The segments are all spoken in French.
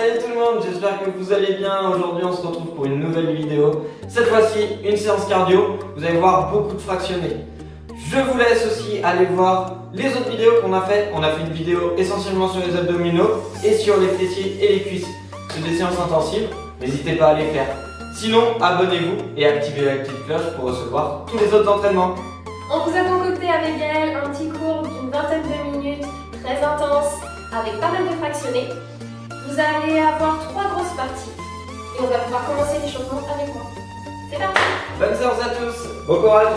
Salut tout le monde, j'espère que vous allez bien. Aujourd'hui on se retrouve pour une nouvelle vidéo. Cette fois-ci, une séance cardio. Vous allez voir beaucoup de fractionnés. Je vous laisse aussi aller voir les autres vidéos qu'on a fait. On a fait une vidéo essentiellement sur les abdominaux et sur les fessiers et les cuisses. C'est des séances intensives, n'hésitez pas à les faire. Sinon, abonnez-vous et activez la petite cloche pour recevoir tous les autres entraînements. On vous a concocté avec elle un petit cours d'une vingtaine de minutes, très intense, avec pas mal de fractionnés. Vous allez avoir 3 grosses parties et on va pouvoir commencer l'échauffement avec moi. C'est parti! Bonne séance à tous, bon courage!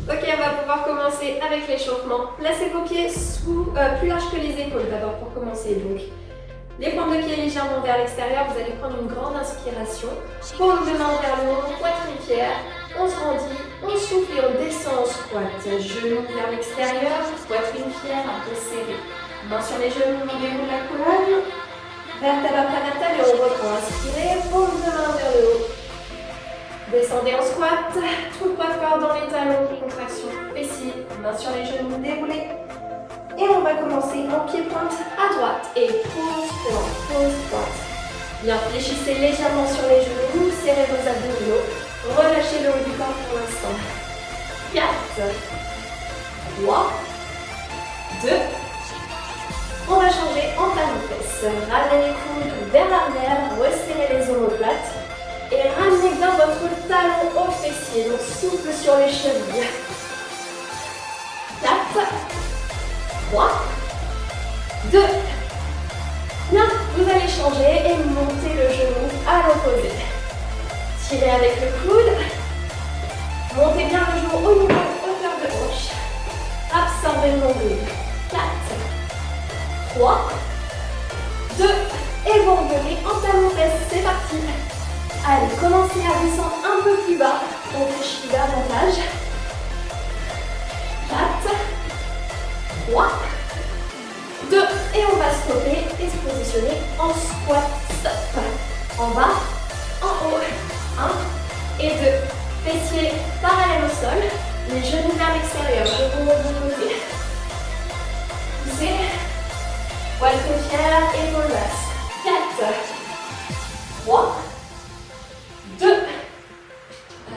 Ok, on va pouvoir commencer avec l'échauffement. Placez vos pieds plus larges que les épaules d'abord pour commencer. Donc, les pointes de pied légèrement vers l'extérieur, vous allez prendre une grande inspiration. Paume de main vers le haut, poitrine fière. On se grandit, on souffle et on descend en squat. Genoux vers l'extérieur, poitrine fière, un peu serrée. Main sur les genoux, on déroule la colonne. Vertèbre après vertèbre et on reprend. Inspirez, paume de main vers le haut. Descendez en squat, tout le poids de corps dans les talons, contraction fessiers, main sur les genoux, déroulez. Et on va commencer en pied-pointe à droite et pause, pointe. Bien, fléchissez légèrement sur les genoux, serrez vos abdominaux, relâchez le haut du corps pour l'instant. 4, 3, 2, on va changer en talons-fesses. Ramenez les coudes vers l'arrière, resserrez les omoplates. Et ramenez bien votre talon au fessier, donc souffle sur les chevilles. 4, 3, 2. Bien, vous allez changer et monter le genou à l'opposé. Tirez avec le coude. Montez bien le genou au niveau de hauteur de hanche. Absorbez le nombril. 4, 3, 2. Et vous revenez en talon-fesses. C'est parti. Allez, commencez à descendre un peu plus bas. On fléchit davantage. 4, 3, 2. Et on va stopper et se positionner en squat. Stop. En bas, en haut. 1 et 2. Fessiers parallèles au sol. Les genoux vers l'extérieur. Genoux de côté. Poussez. Poitrine fière, épaules basses. 4, 3, 2.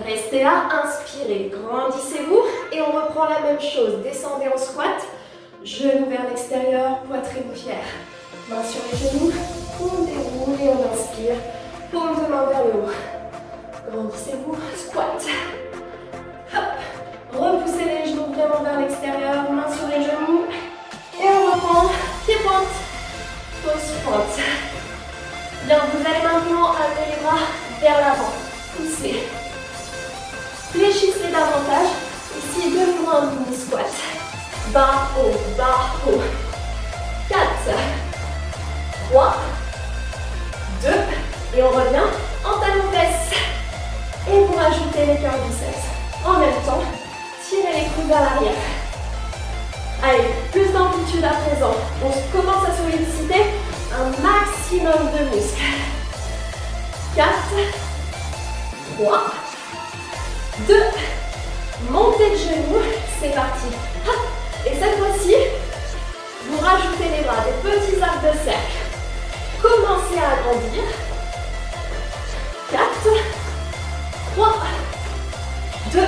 Restez là, inspirez, grandissez-vous et on reprend la même chose. Descendez en squat, genoux vers l'extérieur, poitrine fière. Main sur les genoux, on déroule et on inspire. Paume de main vers le haut. Grandissez-vous, squat. Hop. Repoussez les genoux vraiment vers l'extérieur, main sur les genoux. Et on reprend, pied-pointe, pause-pointe. Bien, vous allez maintenant amener les bras vers l'avant. Poussez. Fléchissez davantage. Ici, de nouveau un mini squat. Bas, haut. 4, 3, 2. Et on revient en talons-fesses. Et vous rajoutez les curls biceps. En même temps, tirez les coudes vers l'arrière. Allez, plus d'amplitude à présent. On commence à solliciter un maximum de muscles. 4, 3, 2, montez le genou, c'est parti. Et cette fois-ci, vous rajoutez les bras, des petits arcs de cercle. Commencez à agrandir. 4, 3, 2,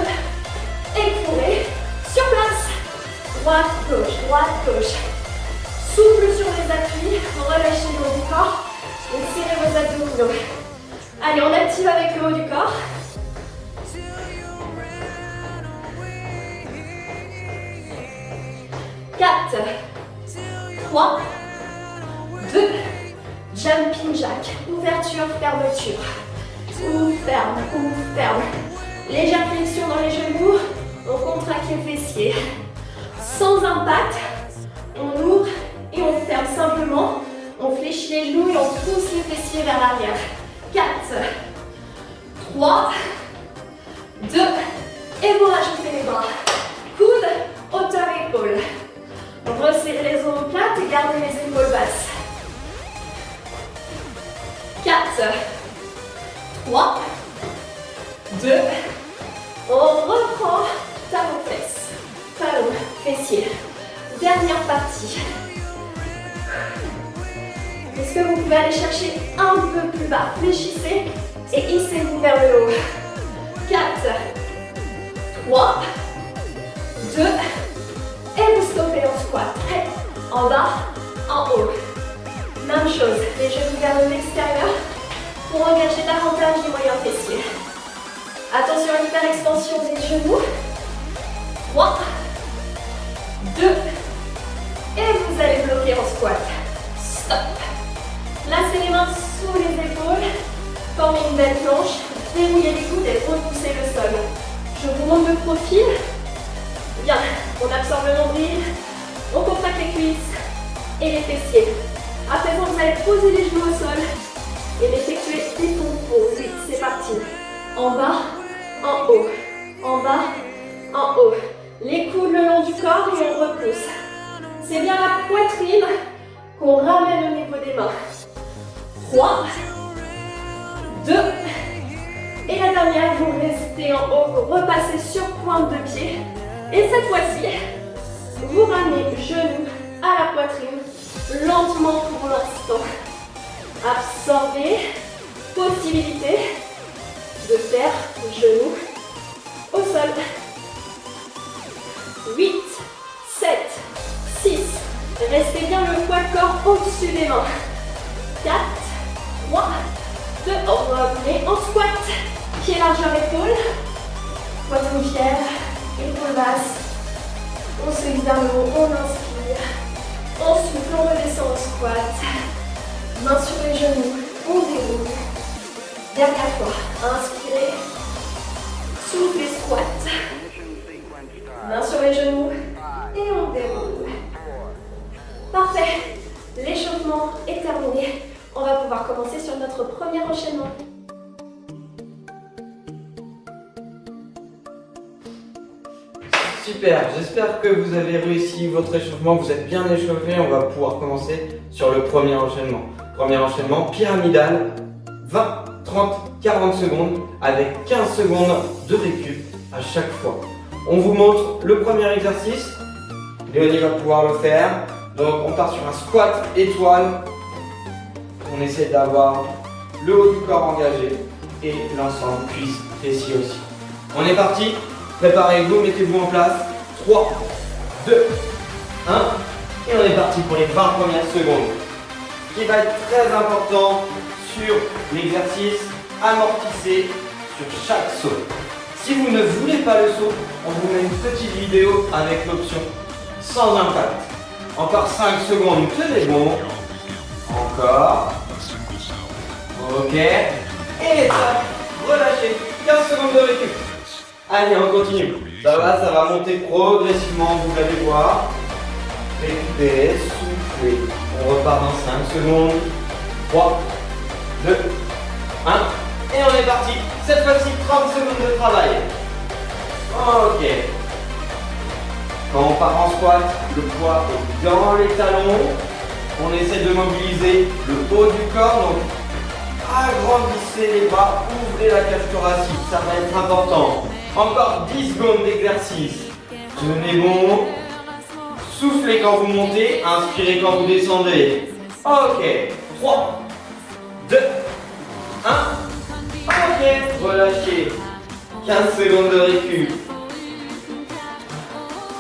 écourez, sur place. Droite, gauche. Souffle sur les appuis, relâchez le haut du corps et serrez vos abdominaux. Allez, on active avec le haut du corps. 4, 3, 2, jumping jack, ouverture, fermeture. Ouvre, ferme. Légère flexion dans les genoux, on contracte les fessiers. Sans impact, on ouvre et on ferme simplement. On fléchit les genoux et on pousse les fessiers vers l'arrière. 4, 3, 2, et vous rajoutez les bras. Coude, hauteur épaule. Resserrez les omoplates et gardez les épaules basses. 4, 3, 2, on reprend talons fesses, talons fessiers. Dernière partie. Est-ce que vous pouvez aller chercher un peu plus bas? Fléchissez et hissez-vous vers le haut. 4, 3, 2, et vous stoppez en squat. Prêt? En bas, en haut. Même chose, les genoux vers l'extérieur pour engager davantage les moyens fessiers. Attention à l'hyperextension des genoux. 3, 2, et vous allez bloquer en squat. Stop. Placez les mains sous les épaules, formez une belle planche, dérouillez les coudes et repoussez le sol. Je vous montre le profil. Bien, on absorbe le nombril, on contracte les cuisses et les fessiers. À présent, vous allez poser les genoux au sol et effectuer des pompons. Oui, c'est parti. En bas, en haut. En bas, en haut. Les coudes le long du corps et on repousse. C'est bien la poitrine qu'on ramène au niveau des mains. 3, 2, et la dernière, vous restez en haut, vous repassez sur pointe de pied. Et cette fois-ci, vous ramenez genou à la poitrine, lentement pour l'instant. Absorbez, possibilité de faire genou au sol. 8, 7, 6, restez bien le poids de corps au-dessus des mains. 4, 3, 2, revenez en squat. Pied largeur épaule, poitrine fière, épaule basse. On se glisse vers le haut, on inspire. On souffle, on redescend en squat. Main sur les genoux, on déroule. Dernière fois, inspirez. Soufflez, squat. Main sur les genoux et on déroule. Parfait. L'échauffement est terminé. On va pouvoir commencer sur notre premier enchaînement. Super, j'espère que vous avez réussi votre échauffement, vous êtes bien échauffé. On va pouvoir commencer sur le premier enchaînement. Premier enchaînement pyramidal, 20, 30, 40 secondes avec 15 secondes de récup à chaque fois. On vous montre le premier exercice. Léonie va pouvoir le faire. Donc on part sur un squat étoile. On essaie d'avoir le haut du corps engagé et l'ensemble cuisse fessier aussi. On est parti. Préparez-vous, mettez-vous en place. 3, 2, 1. Et on est parti pour les 20 premières secondes. Ce qui va être très important sur l'exercice, amortissez sur chaque saut. Si vous ne voulez pas le saut, on vous met une petite vidéo avec l'option sans impact. Encore 5 secondes, tenez bon. Encore. Ok. Et ça, relâchez. 15 secondes de récup. Allez, on continue. Ça va monter progressivement, vous allez voir. Récupérez, soufflez. On repart dans 5 secondes. 3, 2, 1. Et on est parti. Cette fois-ci, 30 secondes de travail. Ok. Quand on part en squat, le poids est dans les talons. On essaie de mobiliser le haut du corps. Donc, agrandissez les bras, ouvrez la cage thoracique. Ça va être important. Encore 10 secondes d'exercice. Tenez bon. Soufflez quand vous montez, inspirez quand vous descendez. Ok. 3, 2, 1. Ok. Relâchez. 15 secondes de récup.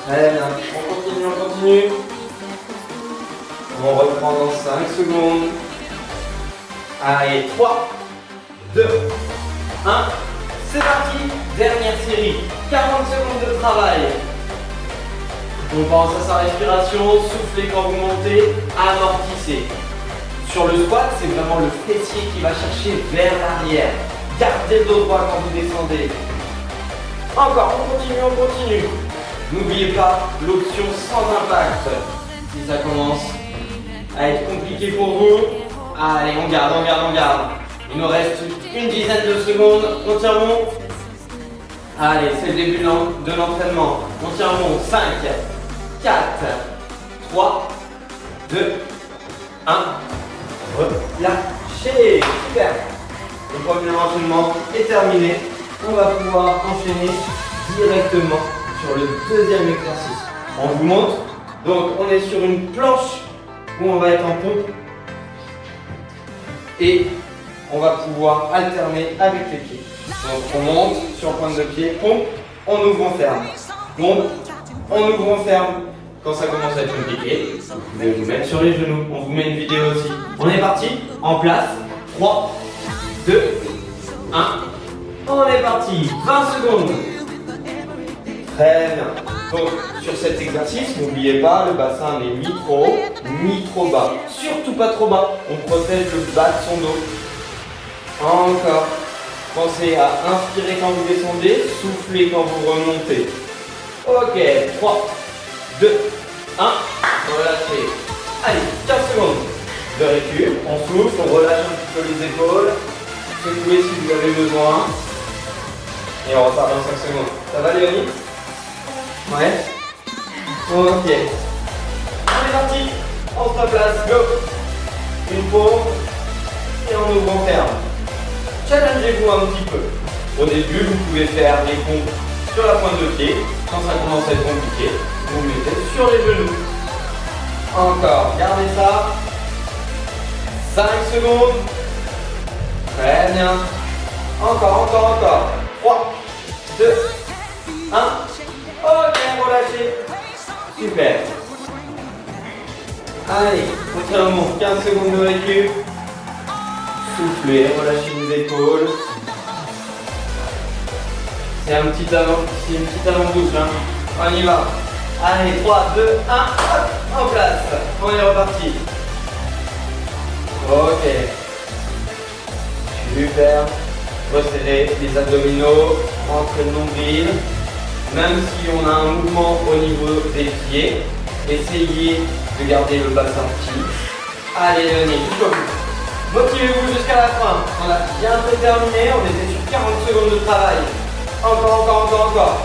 Très bien. On continue. On reprend dans 5 secondes. Allez, 3, 2, 1. C'est parti. Dernière série. 40 secondes de travail. On pense à sa respiration. Soufflez quand vous montez. Amortissez. Sur le squat, c'est vraiment le fessier qui va chercher vers l'arrière. Gardez le dos droit quand vous descendez. Encore, on continue. N'oubliez pas l'option sans impact. Si ça commence à être compliqué pour vous, allez, on garde. Il nous reste une dizaine de secondes. On tient bon. Allez, c'est le début de l'entraînement. On tient bon. 5, 4, 3, 2, 1. Relâchez. Super. Le premier enchaînement est terminé. On va pouvoir enchaîner directement sur le deuxième exercice. On vous montre Donc on est sur une planche où on va être en pompe. Et on va pouvoir alterner avec les pieds. Donc on monte sur pointe de pied, pompe, on ouvre, on ferme. Pompe, on ouvre, on ferme. Quand ça commence à être compliqué, vous pouvez vous mettre sur les genoux. On vous met une vidéo aussi. On est parti, en place. 3, 2, 1. On est parti. 20 secondes. Très bien. Donc sur cet exercice, n'oubliez pas, le bassin n'est ni trop haut, ni trop bas. Surtout pas trop bas. On protège le bas de son dos. Encore. Pensez à inspirer quand vous descendez, souffler quand vous remontez. Ok, 3, 2, 1, relâchez. Allez, 15 secondes de récup. On souffle, on relâche un petit peu les épaules. Secouez si vous avez besoin. Et on repart dans 5 secondes. Ça va Léonie? Ouais. Ok. On est parti. On se replace. Go. Une pompe. Et on ouvre, on ferme. Challengez-vous un petit peu. Au début, vous pouvez faire les pompes sur la pointe de pied. Quand ça commence à être compliqué, vous vous mettez sur les genoux. Encore. Gardez ça. 5 secondes. Très bien. Encore. 3, 2, 1. Ok, relâchez. Super. Allez, contrairement, 15 secondes de récup. Soufflez, relâchez les épaules. C'est une petite avant-bouche. Hein. On y va. Allez, 3, 2, 1, hop, en place. On est reparti. Ok. Super. Resserrez les abdominaux entre le nombril. Même si on a un mouvement au niveau des pieds, essayez de garder le bassin fixe. Allez, Léonie, jusqu'au bout. Motivez-vous jusqu'à la fin. On a bientôt terminé. On était sur 40 secondes de travail. Encore.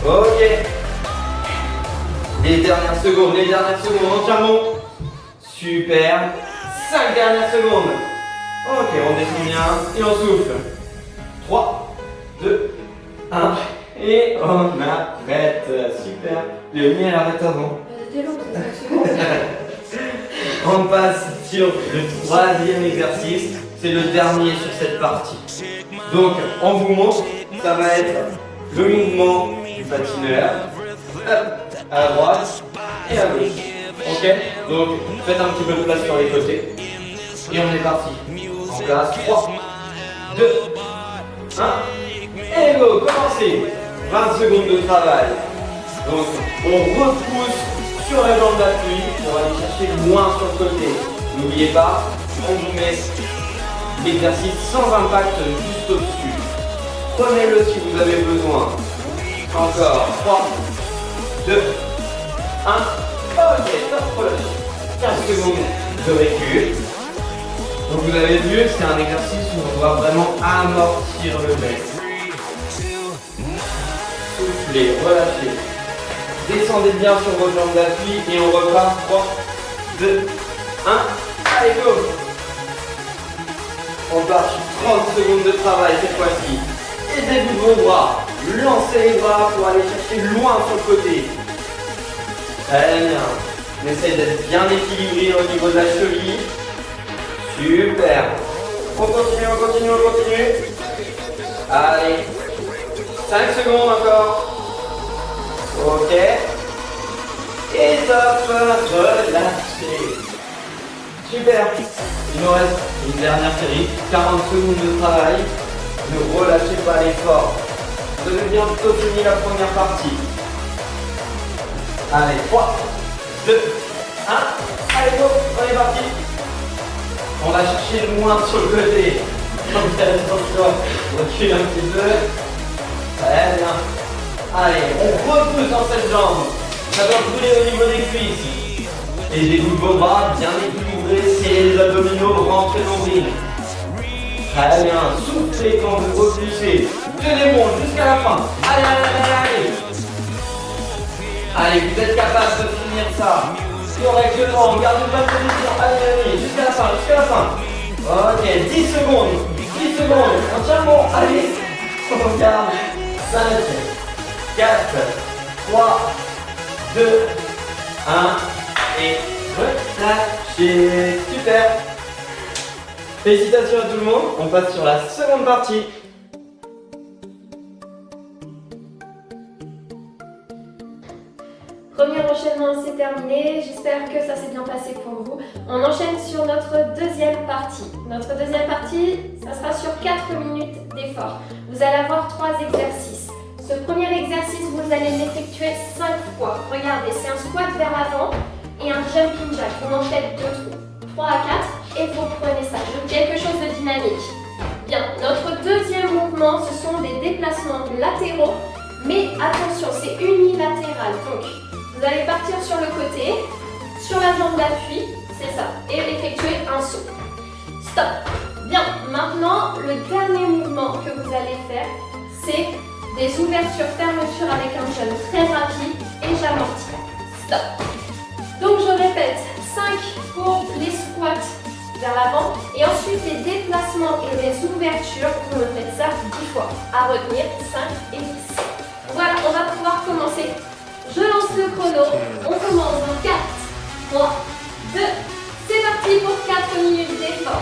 Ok. Les dernières secondes. On tient bon. Super. 5 dernières secondes. Ok, on descend bien et on souffle. 3, 2, 1. Et on arrête. Super. Léonie, elle arrête avant. C'était long, c'est 5 secondes. On passe sur le troisième exercice. C'est le dernier sur cette partie. Donc, on vous montre, ça va être le mouvement du patineur. Hop, à droite et à gauche. Ok? Donc, faites un petit peu de place sur les côtés. Et on est parti. En place, 3, 2, 1. Et go, commencez. 20 secondes de travail. Donc, on repousse sur la jambe d'appui pour aller chercher loin sur le côté. N'oubliez pas, on vous met l'exercice sans impact juste au-dessus. Prenez-le si vous avez besoin. Encore, 3, 2, 1. Ok, top, relâche. 15 secondes de récup. Donc vous avez vu, c'est un exercice où on doit vraiment amortir le bec. Soufflez, relâchez. Descendez bien sur vos jambes d'appui et on repart. 3, 2, 1. Allez, go! On part sur 30 secondes de travail cette fois-ci. Aidez-vous de vos bras. Lancez les bras pour aller chercher loin sur le côté. Très bien. On essaie d'être bien équilibré au niveau de la cheville. Super. On continue. Allez. 5 secondes encore. Ok. Et top. Relâchez. Super. Il nous reste une dernière série. 40 secondes de travail. Ne relâchez pas l'effort. Vous avez bientôt fini la première partie. Allez, 3, 2, 1. Allez, go. On est parti. On va chercher le moins sur le côté. Donc attention, on recule un petit peu. Très bien. Allez, on repousse dans cette jambe. Ça doit brûler au niveau des cuisses. Aidez-vous de vos bras, bien équilibrés, serrez les abdominaux, rentrez nombril. Très bien, soufflez quand vous repoussez. Tenez bon jusqu'à la fin. Allez. Allez, vous êtes capable de finir ça. Correctement, gardez pas de position. Allez, jusqu'à la fin. Ok, 10 secondes. On tient bon. Allez, on garde. 5, 4, 3, 2, 1 et relâchez. Super. Félicitations à tout le monde. On passe sur la seconde partie. Premier enchaînement, c'est terminé. J'espère que ça s'est bien passé pour vous. On enchaîne sur notre deuxième partie. Notre deuxième partie, ça sera sur 4 minutes d'effort. Vous allez avoir 3 exercices. Ce premier exercice, vous allez l'effectuer 5 fois. Regardez, c'est un squat vers l'avant et un jumping jack. Vous en faites 2 trous, 3 à 4 et vous prenez ça. Quelque chose de dynamique. Bien, notre deuxième mouvement, ce sont des déplacements latéraux. Mais attention, c'est unilatéral. Donc, vous allez partir sur le côté, sur la jambe d'appui, c'est ça, et effectuer un saut. Stop. Bien, maintenant, le dernier mouvement que vous allez faire, c'est des ouvertures-fermetures avec un jeûne très rapide et j'amortis. Stop. Donc, je répète, 5 pour les squats vers l'avant et ensuite les déplacements et les ouvertures, vous me faites ça 10 fois. À retenir, 5 et 10. Voilà, on va pouvoir commencer. Je lance le chrono. On commence dans 4, 3, 2. C'est parti pour 4 minutes d'effort.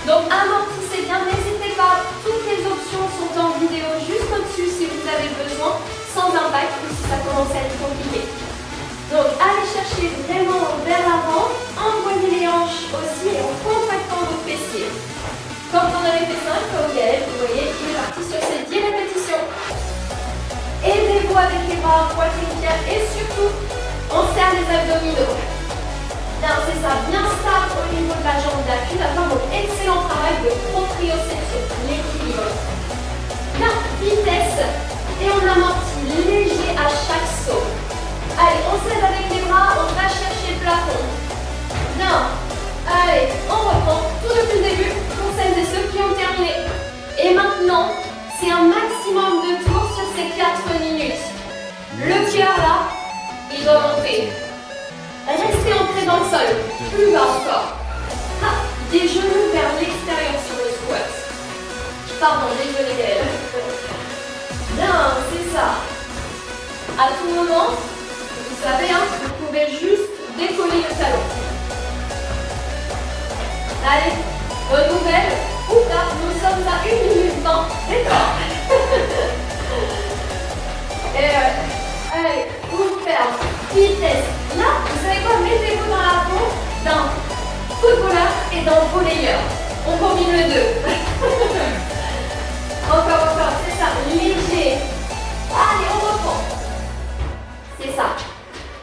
Donc amortissez bien, n'hésitez pas. Toutes les options sont en vidéo juste au-dessus si vous avez besoin, sans impact ou si ça commence à être compliqué. Donc allez chercher vraiment vers l'avant, envoyez les hanches aussi et en contractant vos fessiers. Quand on avait fait 5, comme Gaël, vous voyez, il est parti sur ces 10 répétitions. Aidez-vous avec les bras, poitrine bien et surtout, on serre les abdominaux. Bien, c'est ça, bien stable au niveau de la jambe d'appui. D'accord, donc excellent travail de proprioception, l'équilibre. Bien, vitesse et on amortit léger à chaque saut. Allez, on s'aide avec les bras, on va chercher le plafond. Bien, allez, on reprend tout depuis le début pour celles et ceux qui ont terminé. Et maintenant, c'est un maximum de tours sur ces 4 minutes. Le cœur là, il doit monter. Restez ancré dans le sol, plus bas encore. Ah, des genoux vers l'extérieur sur le squat. Pardon, désolé Gaëlle. Bien, c'est ça. À tout moment, vous savez, hein, vous pouvez juste décoller le talon. Allez, bonne nouvelle. Oups là, nous sommes à 1 minute 20 d'effort. Allez, vous ferme, vitesse. Là, vous savez quoi, mettez-vous dans la peau d'un footballeur et d'un volleyeur. On combine les deux. Encore, c'est ça, léger. Allez, on reprend. C'est ça.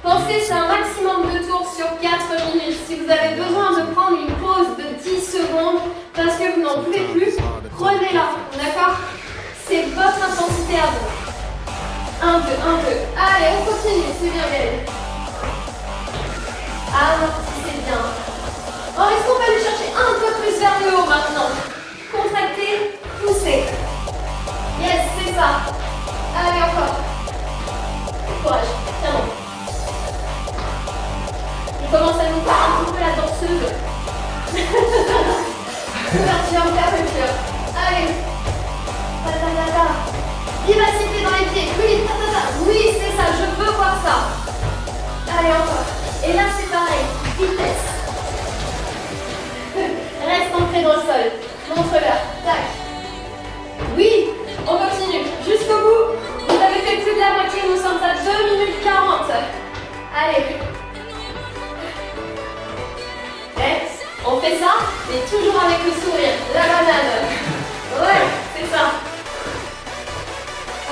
Pensez, c'est un maximum de tours sur 4 minutes. Si vous avez besoin de prendre une pause de 10 secondes parce que vous n'en pouvez plus, prenez-la, d'accord? C'est votre intensité à vous. 1, 2, 1, 2. Allez, on continue, c'est bien belle. Amortissez bien. Oh, est-ce qu'on va aller chercher un peu plus vers le haut maintenant? Contractez, poussez. Yes, c'est ça. Allez, encore. Courage, tiens bon. Il commence à nous faire un petit peu la danseuse. Ouverture, fermeture. Allez. Vivacité dans les pieds. Oui, oui, c'est ça, je veux voir ça. Allez, encore. Et là, c'est pareil. Vitesse. Reste ancré dans le sol. Montre-leur. Tac. Oui, on continue. Jusqu'au bout. Vous avez fait plus de la moitié. Nous sommes à 2 minutes 40. Allez. On fait ça, mais toujours avec le sourire. La banane. Ouais, c'est ça.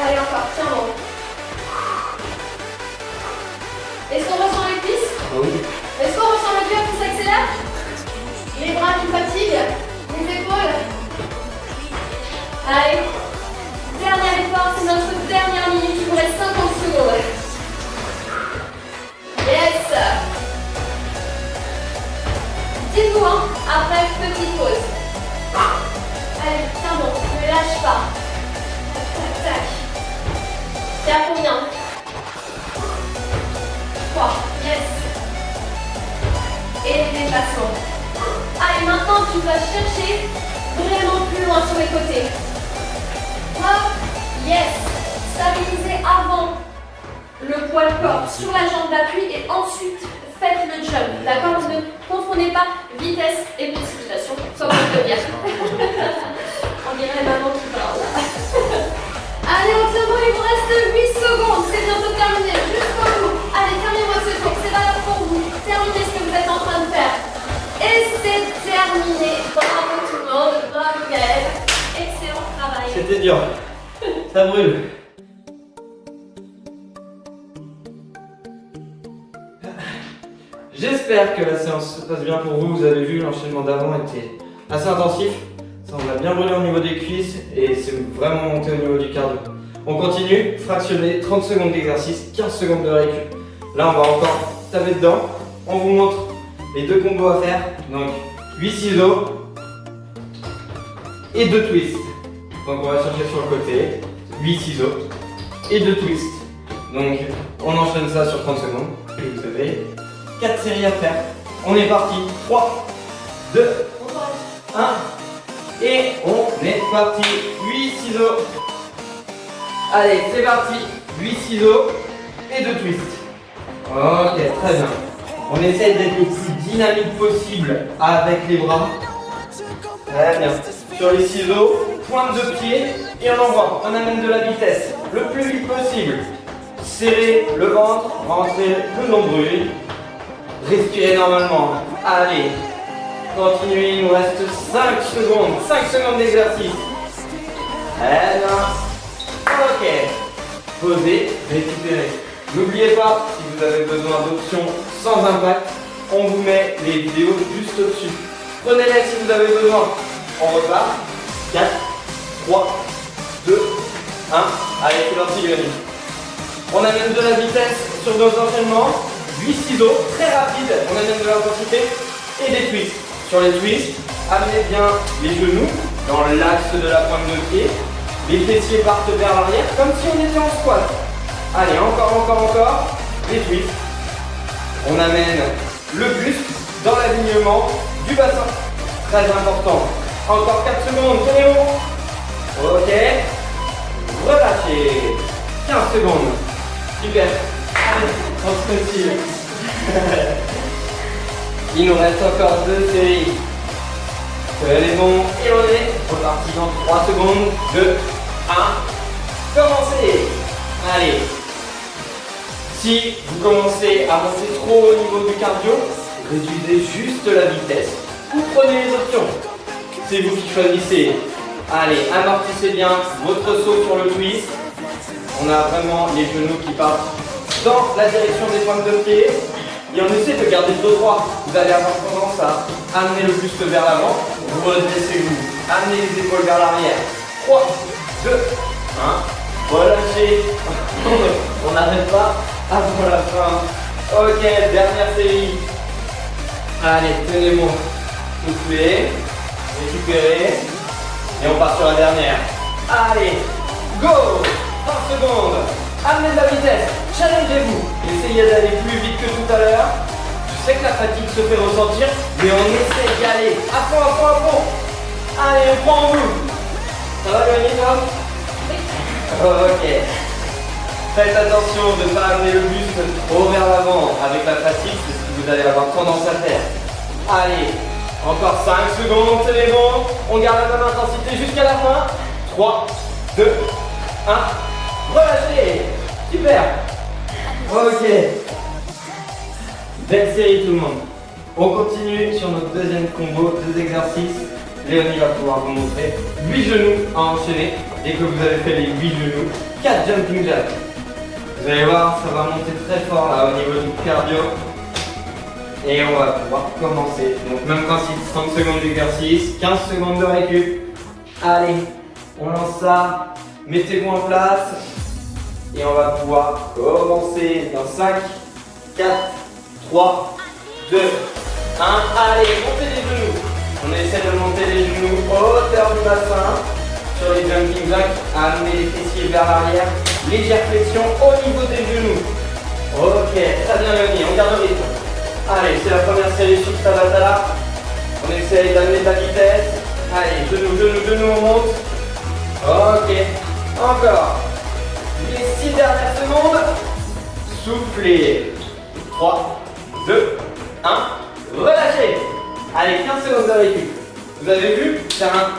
Allez, encore, tiens bon. Est-ce qu'on ressent les cuisses? Oui. Est-ce qu'on ressent le cœur qui s'accélère? Les bras qui fatiguent? Les épaules? Allez. Dernier effort, c'est notre dernière minute. Il vous reste 50 secondes. Yes. Dites-vous, hein, après, petite pause. Allez, tiens bon, ne lâche pas. Tac, tac. T'es à combien? 3, yes. Et les déplacements. Allez, maintenant, tu vas chercher vraiment plus loin sur les côtés. Hop, yes. Stabiliser avant le poids de corps sur la jambe d'appui et ensuite faites le jump. D'accord? Ne confondez pas vitesse et précipitation, comme on peut dire. On dirait maman qui parle là. Allez, on tient bon, il vous reste 8 secondes. C'est bientôt terminé, jusqu'au bout. Allez, terminez-moi ce tour, c'est valable pour vous. Terminez ce que vous êtes en train de faire. Et c'est terminé. Bravo tout le monde, bravo Gaël. Excellent travail. C'était dur. Ça brûle. J'espère que la séance se passe bien pour vous. Vous avez vu, l'enchaînement d'avant était assez intensif. Ça, on a bien brûlé au niveau des cuisses et c'est vraiment monté au niveau du cardio. On continue, fractionner 30 secondes d'exercice, 15 secondes de récup. Là, on va encore taper dedans. On vous montre les deux combos à faire. Donc, 8 ciseaux et 2 twists. Donc, on va chercher sur le côté. 8 ciseaux et 2 twists. Donc, on enchaîne ça sur 30 secondes. Et vous savez, 4 séries à faire. On est parti. 3, 2, 1. Et on est parti. 8 ciseaux. Allez, c'est parti. 8 ciseaux et 2 twists. Ok, très bien. On essaie d'être le plus dynamique possible avec les bras. Très bien. Sur les ciseaux, pointe de pied et on envoie. On amène de la vitesse le plus vite possible. Serrez le ventre, rentrez le nombril. Respirez normalement. Allez, continuez, il nous reste 5 secondes. 5 secondes d'exercice. Très bien. Ok. Posez, récupérez. N'oubliez pas, si vous avez besoin d'options sans impact, on vous met les vidéos juste au-dessus. Prenez-les si vous avez besoin. On repart. 4, 3, 2, 1. Allez, c'est parti, Granny. On amène de la vitesse sur nos enchaînements. 8 ciseaux, très rapide. On amène de l'intensité et des twists. Sur les twists, amenez bien les genoux dans l'axe de la pointe de pied. Les fessiers partent vers l'arrière comme si on était en squat. Allez, encore. Les twists. On amène le buste dans l'alignement du bassin. Très important. Encore 4 secondes, tenez bon. Ok. Relâchez. 15 secondes. Super. Allez, on se continue. Il nous reste encore 2 séries. Tenez bon. Et on est reparti dans 3 secondes. 2, 1. Commencez. Allez. Si vous commencez à monter trop au niveau du cardio, réduisez juste la vitesse ou prenez les options. C'est vous qui choisissez. Allez, amortissez bien votre saut sur le twist. On a vraiment les genoux qui partent dans la direction des pointes de pied. Et on essaie de garder le dos droit. Vous allez avoir tendance à amener le buste vers l'avant. Redressez-vous. Amenez les épaules vers l'arrière. 3, 2, 1. Relâchez. On n'arrête pas avant la fin. Ok, dernière série. Allez, tenez bon. Soufflez. Récupérez. Et on part sur la dernière. Allez, go. 30 secondes. Amenez de la vitesse. Challengez-vous. Essayez d'aller plus vite que tout à l'heure. Je sais que la fatigue se fait ressentir, mais on essaie d'y aller. À fond. Allez, on prend en vous. Ça va, Gagné, toi? Ok. Faites attention de ne pas amener le buste trop vers l'avant avec la fatigue, c'est ce que vous allez avoir tendance à faire. Allez, encore 5 secondes, c'est bon. On garde la même intensité jusqu'à la fin. 3, 2, 1. Relâchez. Super. Ok. Belle série tout le monde. On continue sur notre deuxième combo, 2 exercices. Léonie va pouvoir vous montrer 8 genoux à enchaîner. Dès que vous avez fait les 8 genoux, 4 jumping jacks. Vous allez voir, ça va monter très fort là au niveau du cardio. Et on va pouvoir commencer. Donc même principe, 30 secondes d'exercice, 15 secondes de récup. Allez, on lance ça. Mettez-vous en place. Et on va pouvoir commencer dans 5, 4, 3, 2, 1. Allez, montez les genoux. On essaie de monter les genoux hauteur du bassin. Sur les jumping jacks, amenez les fessiers vers l'arrière. Légère flexion au niveau des genoux. Ok, très bien Léonie, on garde le rythme. Allez, c'est la première série sur Tabata. On essaye d'amener de la vitesse. Allez, genoux, on monte. Ok, encore. Les 6 dernières secondes. soufflez. 3, 2, 1. Relâchez. Allez, 15 secondes de récup. Vous avez vu, c'est un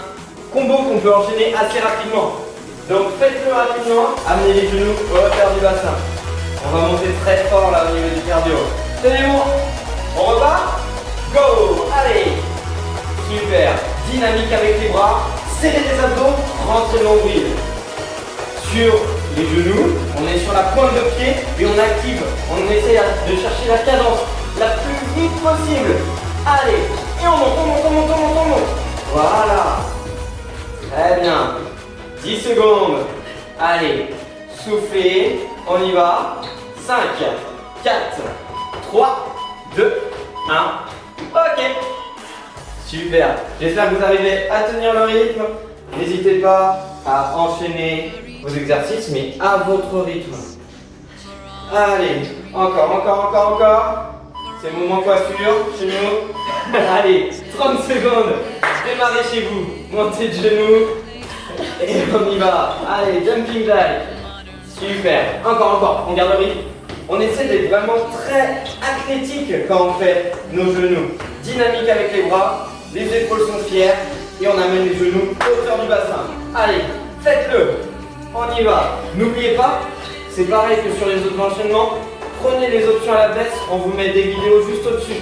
combo qu'on peut enchaîner assez rapidement. Donc faites-le rapidement, amenez les genoux au hauteur du bassin. On va monter très fort là au niveau du cardio. Tenez-vous. On repart. Go. Allez. Super. Dynamique avec les bras. Serrez les abdos. Rentrez le nombril. Sur les genoux, on est sur la pointe de pied et on active. On essaie de chercher la cadence la plus vite possible. Allez. Et on monte, on monte, on monte, on monte, on monte. Voilà. Très bien. 10 secondes. Allez. Soufflez. On y va. 5, 4, 3, 2, 1. Ok. Super. J'espère que vous arrivez à tenir le rythme. N'hésitez pas à enchaîner vos exercices, mais à votre rythme. Allez. Encore. C'est le moment coiffure chez nous. Allez. 30 secondes. Démarrez chez vous. Montez de genoux. Et on y va. Allez. Jumping jack. Super. Encore. On garde le rythme. On essaie d'être vraiment très athlétique quand on fait nos genoux. Dynamique avec les bras, les épaules sont fières et on amène les genoux au hauteur du bassin. Allez, faites-le. On y va. N'oubliez pas, c'est pareil que sur les autres enchaînements. Prenez les options à la baisse, on vous met des vidéos juste au-dessus.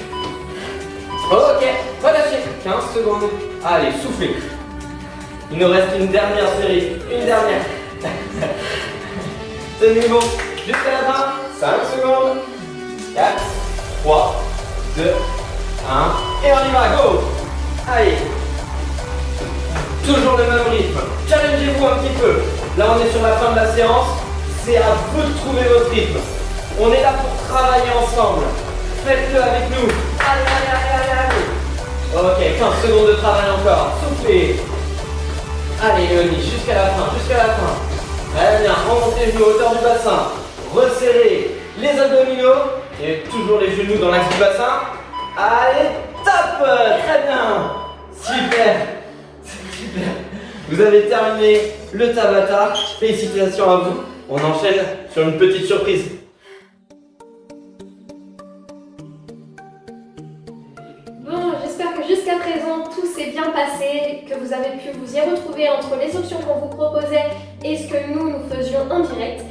Ok, relâchez. 15 secondes. Allez, soufflez. Il nous reste une dernière série. Une dernière. Tenez bon. Jusqu'à la fin. 5 secondes. 4, 3, 2, 1. Et on y va, go. Allez. Toujours le même rythme. Challengez-vous un petit peu. Là, on est sur la fin de la séance. C'est à vous de trouver votre rythme. On est là pour travailler ensemble. Faites-le avec nous. Allez. Ok, 15 secondes de travail encore. Soufflez. Allez, Léonie, jusqu'à la fin. Très bien, remontez les genoux à hauteur du bassin. Resserrez les abdominaux et toujours les genoux dans l'axe du bassin. Allez, top. Très bien. Super. Vous avez terminé le Tabata. Félicitations à vous. On enchaîne sur une petite surprise. Bon, j'espère que jusqu'à présent tout s'est bien passé, que vous avez pu vous y retrouver entre les options qu'on vous proposait et ce que nous faisions en direct.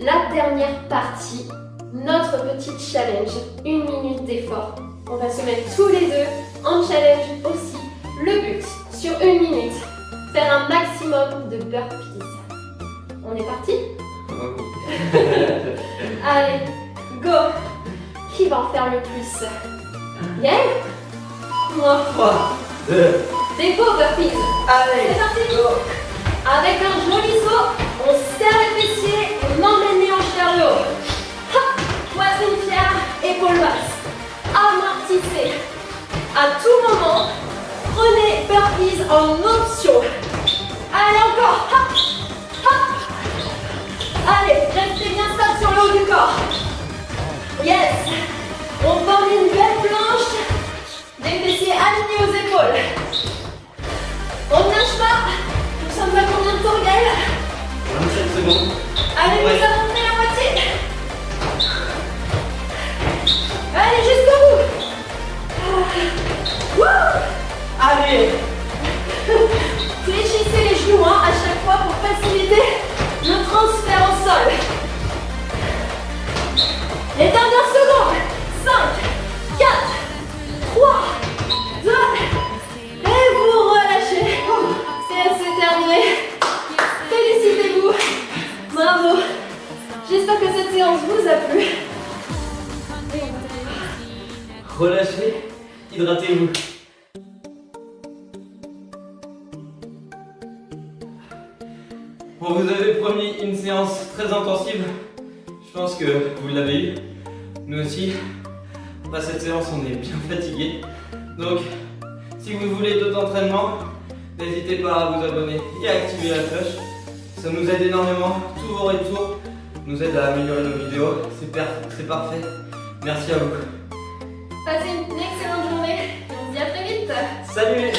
La dernière partie, notre petit challenge, 1 minute d'effort. On va se mettre tous les deux en challenge aussi. Le but, sur 1 minute, faire un maximum de burpees. On est parti? Allez, go! Qui va en faire le plus? Yann? Moi. 3, 2, Des beaux burpees. allez, C'est parti. go. Avec un joli saut, on serre les fessiers, on emmène les hanches vers le haut. Hop, poitrine fière, épaules basses. Amortissez. À tout moment, prenez burpees en option. Allez, encore. Hop, hop. Allez, restez bien stable sur le haut du corps. Yes. On forme une belle planche. Des fessiers alignés aux épaules. On ne lâche pas. Nous sommes à combien de temps, Gaël? 27 secondes. Allez, Ouais. nous avons fait la moitié. Allez, jusqu'au bout. Wouh. Allez. Fléchissez les genoux à chaque fois pour faciliter le transfert au sol. Les dernières secondes. 5, 4, 3, 2, et vous relâchez. C'est terminé. Félicitez-vous. Bravo. J'espère que cette séance vous a plu. Relâchez, hydratez-vous. On vous avait promis une séance très intensive. Je pense que vous l'avez eu. Nous aussi. Après cette séance, on est bien fatigué. Donc, si vous voulez d'autres entraînements, n'hésitez pas à vous abonner et à activer la cloche. Ça nous aide énormément. Tous vos retours nous aident à améliorer nos vidéos. C'est parfait. Merci à vous. Passez une excellente journée. On se dit à très vite. Salut!